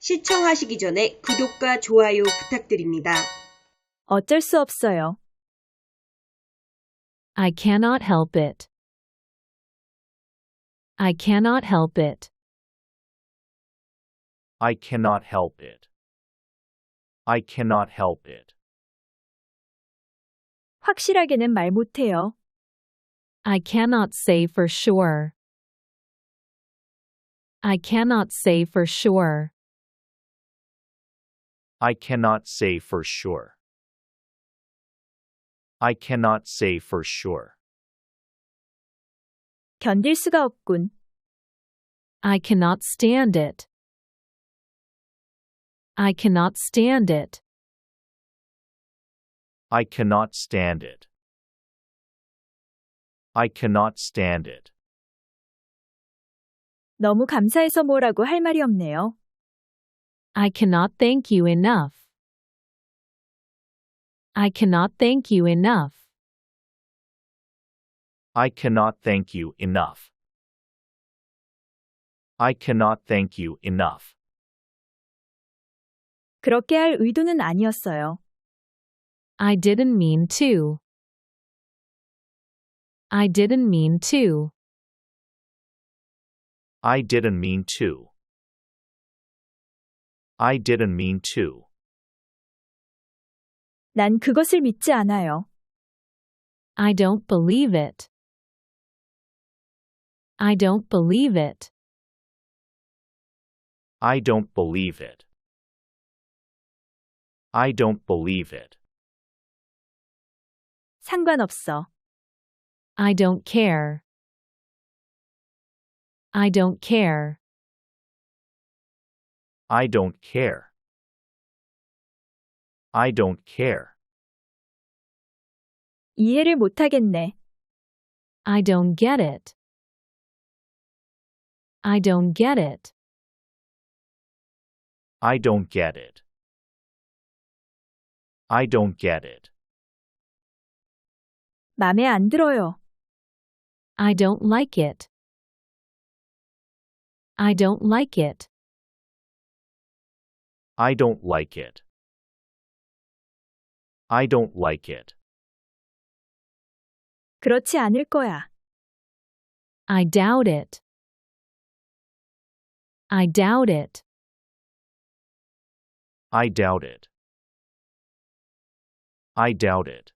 시청하시기 전에 구독과 좋아요 부탁드립니다. 어쩔 수 없어요. I cannot help it. I cannot help it. I cannot help it. I cannot help it. 확실하게는 말 못해요. I cannot say for sure. I cannot say for sure. I cannot say for sure. I cannot say for sure. 견딜 수가 없군. I cannot stand it. I cannot stand it. I cannot stand it. I cannot stand it. 너무 감사해서 뭐라고 할 말이 없네요. I cannot thank you enough. I cannot thank you enough. I cannot thank you enough. I cannot thank you enough. 그렇게 할 의도는 아니었어요. I didn't mean to. I didn't mean to. I didn't mean to. I didn't mean to. 난 그것을 믿지 않아요. I don't believe it. I don't believe it. I don't believe it. I don't believe it. 상관없어. I don't care. I don't care. I don't care. I don't care. 이해를 못하겠네. I don't get it. I don't get it. I don't get it. I don't get it. 맘에 안 들어요. I don't like it. I don't like it. I don't like it. I don't like it. 그렇지 않을 거야. I doubt it. I doubt it. I doubt it. I doubt it.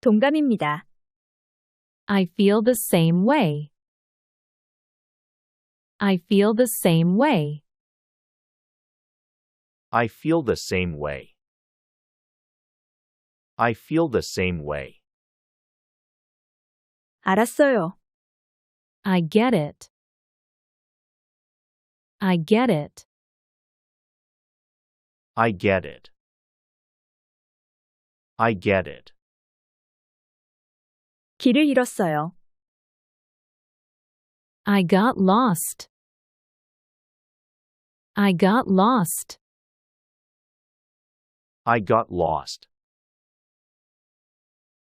동감입니다. I feel the same way. I feel the same way. I feel the same way. I feel the same way. 알았어요. I get it. I get it. I get it. I get it. 길을 잃었어요. I got lost. I got lost. I got lost.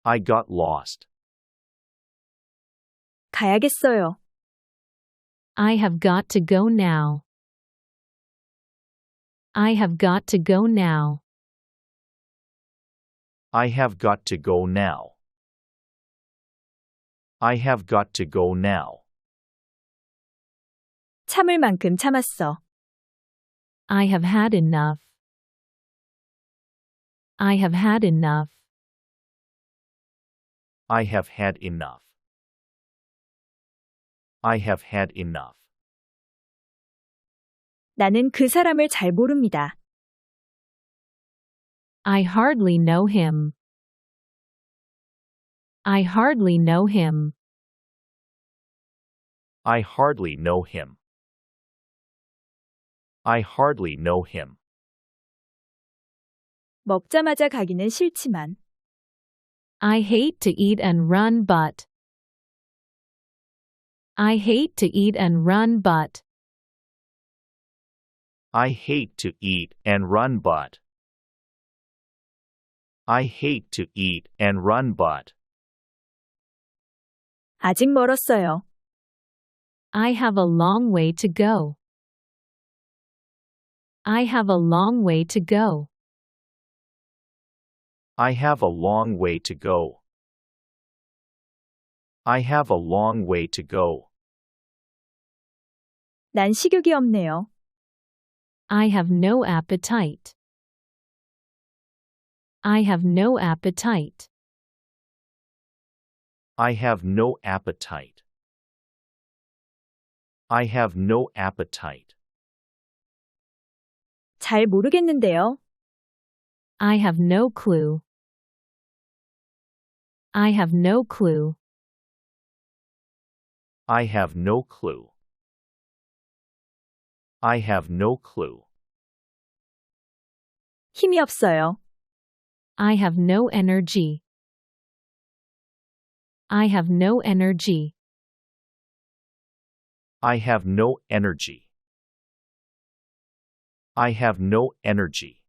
I got lost. 가야겠어요. I have got to go now. I have got to go now. I have got to go now. I have got to go now. 참을 만큼 참았어. I have had enough. I have had enough. I have had enough. I have had enough. 나는 그 사람을 잘 모릅니다. I hardly know him. I hardly know him. I hardly know him. I hardly know him. 먹자마자 가기는 싫지만. I hate to eat and run but. I hate to eat and run but. I hate to eat and run but. I hate to eat and run but. 아직 멀었어요. I have a long way to go. I have a long way to go. I have a long way to go. I have a long way to go. 난 식욕이 없네요. I have no appetite. I have no appetite. I have no appetite. I have no appetite. 잘 모르겠는데요. I have no clue. I have no clue. I have no clue. I have no clue. 힘이 없어요. I have no energy. I have no energy. I have no energy. I have no energy.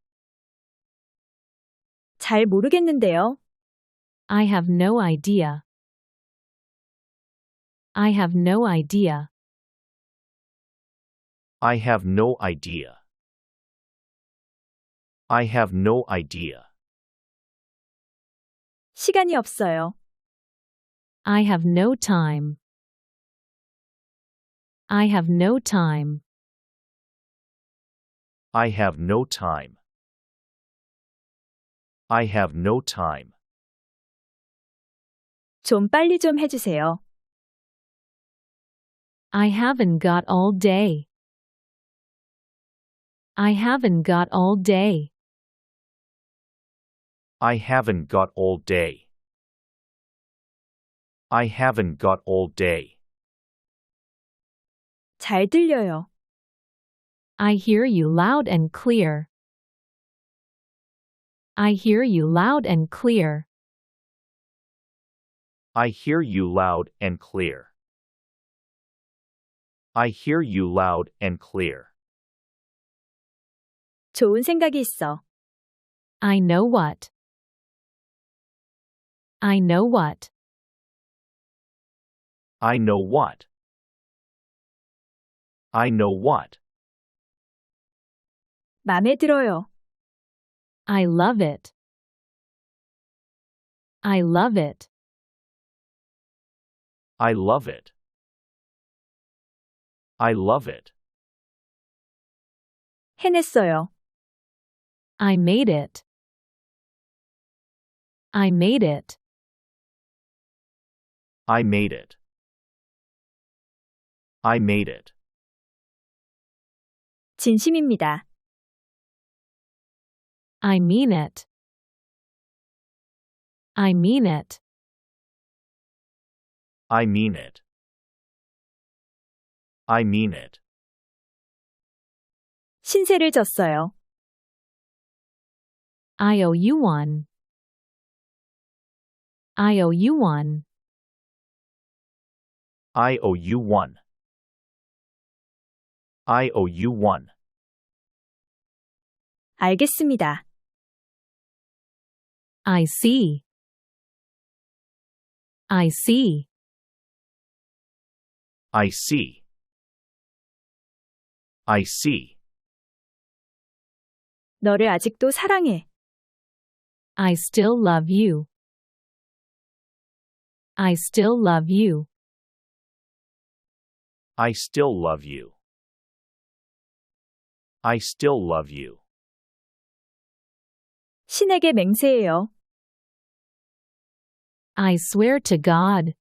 잘 모르겠는데요. I have no idea. I have no idea. I have no idea. I have no idea. 시간이 없어요. I have no time. I have no time. I have no time. I have no time. 좀 빨리 좀 해주세요. I haven't got all day. I haven't got all day. I haven't got all day. I haven't got all day. 잘 들려요. I hear you loud and clear. I hear you loud and clear. I hear you loud and clear. I hear you loud and clear. 좋은 생각이 있어. I know what. I know what. I know what. I know what. 맘에 들어요. I love it. I love it. I love it. I love it. 해냈어요. I made it. I made it. I made it. I made it. 진심입니다. I mean it. I mean it. I mean it. I mean it. 신세를 졌어요. I owe you one. I owe you one. I owe you one. I owe you one. 알겠습니다. I see. I see. I see. I see. 너를 아직도 사랑해. I still love you. I still love you. I still love you. I still love you. 신에게 맹세해요. I swear to God.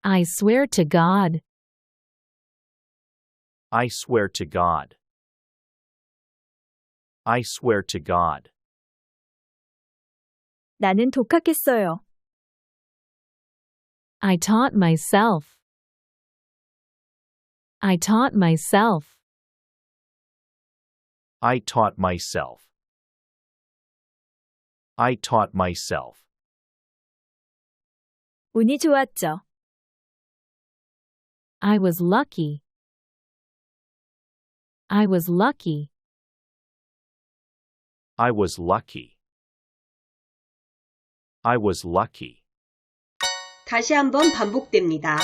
I swear to God. I swear to God. I swear to God. 나는 독학했어요. I taught myself. I taught myself. I taught myself. I taught myself. 운이 좋았죠. I was lucky. I was lucky. I was lucky. I was lucky. 다시 한번 반복됩니다.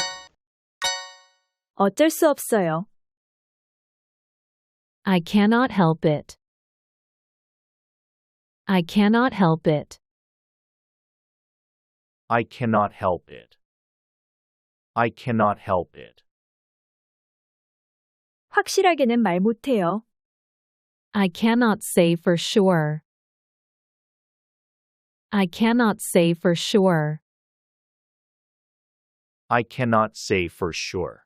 어쩔 수 없어요. I cannot help it. I cannot help it. I cannot help it. I cannot help it. 확실하게는 말 못해요. I cannot say for sure. I cannot say for sure. I cannot say for sure.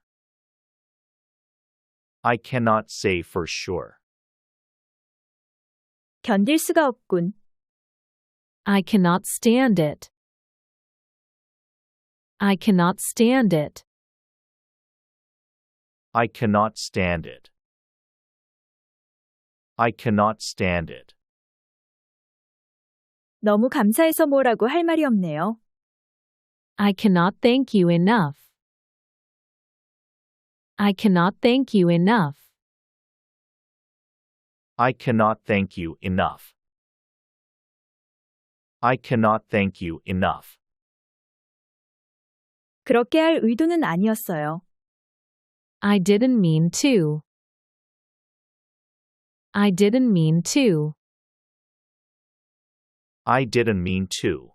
I cannot say for sure. 견딜 수가 없군. I cannot stand it. I cannot stand it. I cannot stand it. I cannot stand it. 너무 감사해서 뭐라고 할 말이 없네요. I cannot thank you enough. I cannot thank you enough. I cannot thank you enough. I cannot thank you enough. 그렇게 할 의도는 아니었어요. I didn't mean to. I didn't mean to. I didn't mean to.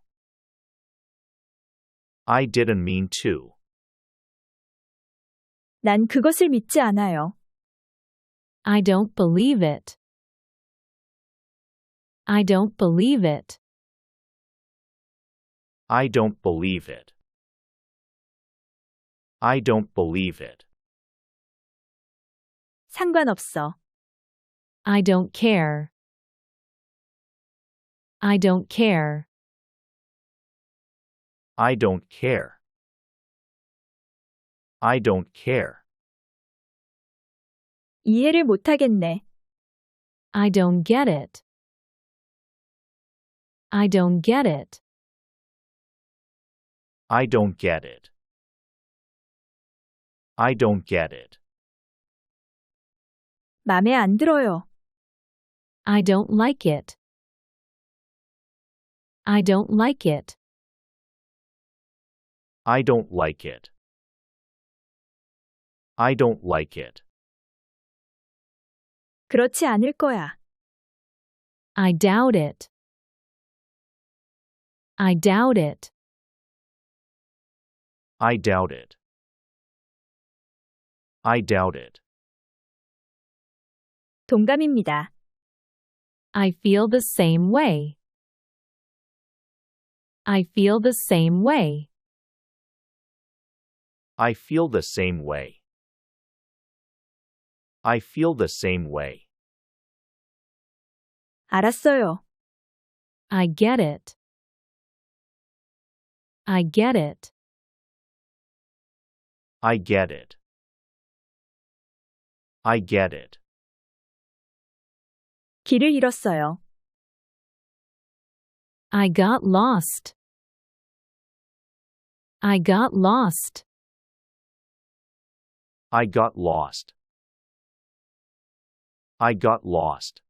I didn't mean to. 난 그것을 믿지 않아요. I don't believe it. I don't believe it. I don't believe it. I don't believe it. 상관없어. I don't care. I don't care. I don't care. I don't care. 이해를 못하겠네. I don't get it. I don't get it. I don't get it. I don't get it. 맘에 안 들어요. I don't like it. I don't like it. I don't like it. I don't like it. 그렇지 않을 거야. I doubt it. I doubt it. I doubt it. I doubt it. 동감입니다. I feel the same way. I feel the same way. I feel the same way. I feel the same way. 알았어요. I get it. I get it. I get it. I get it. 길을 잃었어요. I got lost. I got lost. I got lost. I got lost.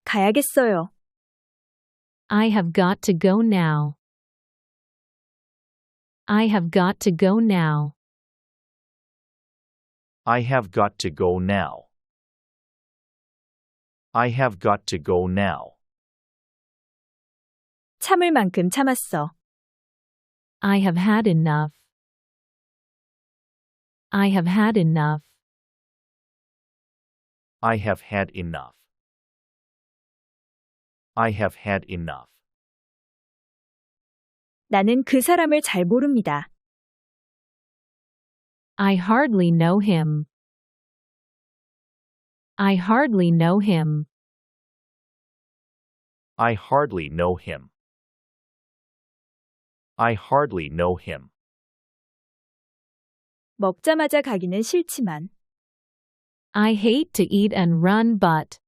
가야겠어요. I have got to go now. I have got to go now. I have got to go now. I have got to go now. 참을 만큼 참았어. I have had enough. I have had enough. I have had enough. I have had enough. 나는 그 사람을 잘 모릅니다. I hardly know him. I hardly know him. I hardly know him. I hardly know him. 먹자마자 가기는 싫지만. I hate to eat and run but.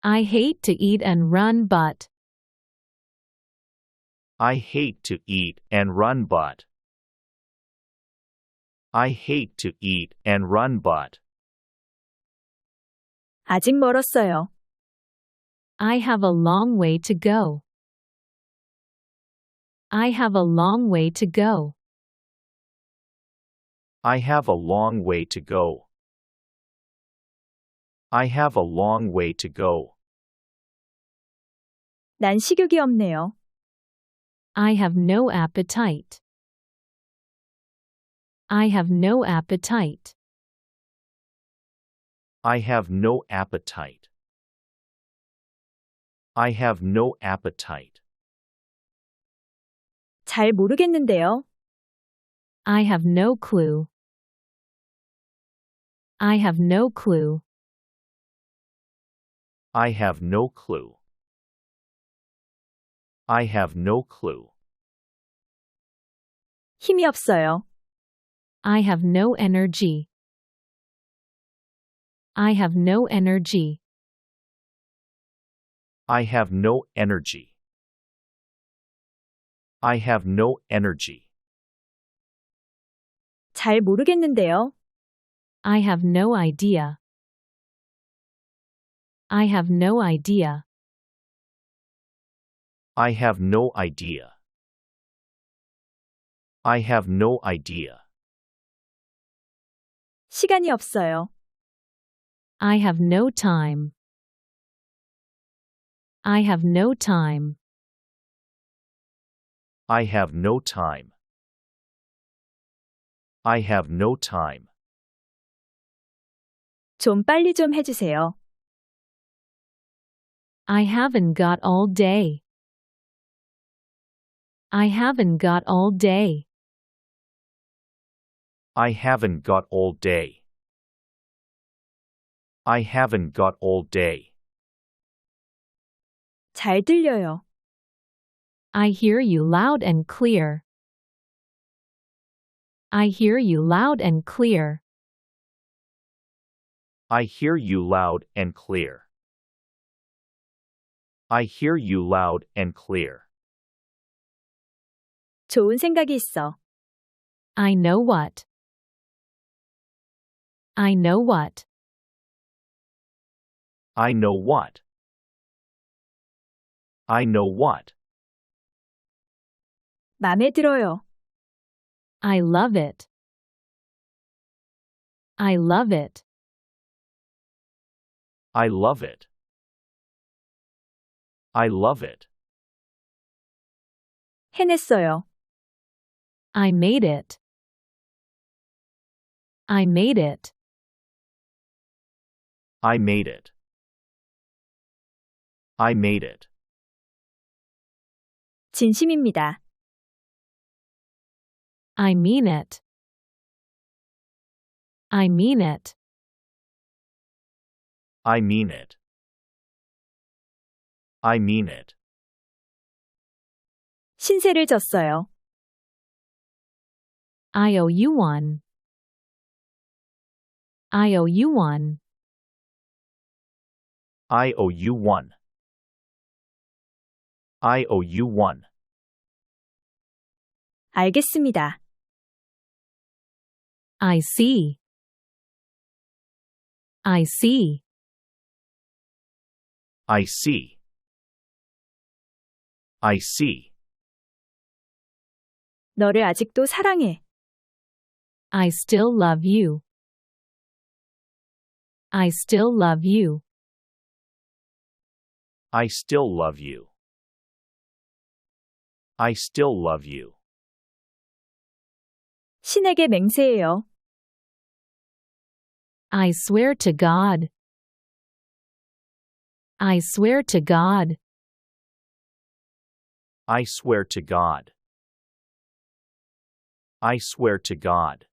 I hate to eat and run but. I hate to eat and run but. I hate to eat and run but. 아직 멀었어요. I have a long way to go. I have a long way to go. I have a long way to go. I have a long way to go. 난 식욕이 없네요. I have no appetite. I have no appetite. I have no appetite. I have no appetite. 잘 모르겠는데요. I have no clue. I have no clue. I have no clue. I have no clue. 힘이 없어요. I have no energy. I have no energy. I have no energy. I have no energy. 잘 모르겠는데요. I have no idea. I have no idea. I have no idea. I have no idea. 시간이 없어요. I have no time. I have no time. I have no time. I have no time. 좀 빨리 좀 해주세요. I haven't got all day. I haven't got all day. I haven't got all day. I haven't got all day. 잘 들려요. I hear you loud and clear. I hear you loud and clear. I hear you loud and clear. I hear you loud and clear. 좋은 생각이 있어. I know what. I know what. I know what. I know what. 맘에 들어요. I love it. I love it. I love it. I love it. 해냈어요. I made it. I made it. I made it. I made it. 진심입니다. I mean it. I mean it. I mean it. I mean it. 신세를 졌어요. I owe you one. I owe you one. I owe you one. I owe you one. 알겠습니다. I see. I see. I see. I see. 너를 아직도 사랑해. I still love you. I still love you. I still love you. I still love you. 신에게 맹세해요. I swear to God. I swear to God. I swear to God. I swear to God.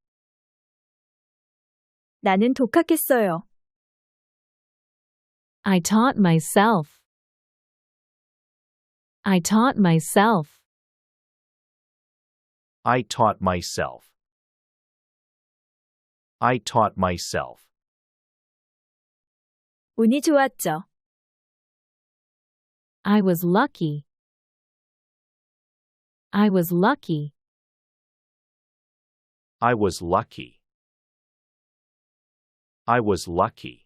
나는 독학했어요. I taught myself. I taught myself. I taught myself. I taught myself. 운이 좋았죠. I was lucky. I was lucky. I was lucky. I was lucky.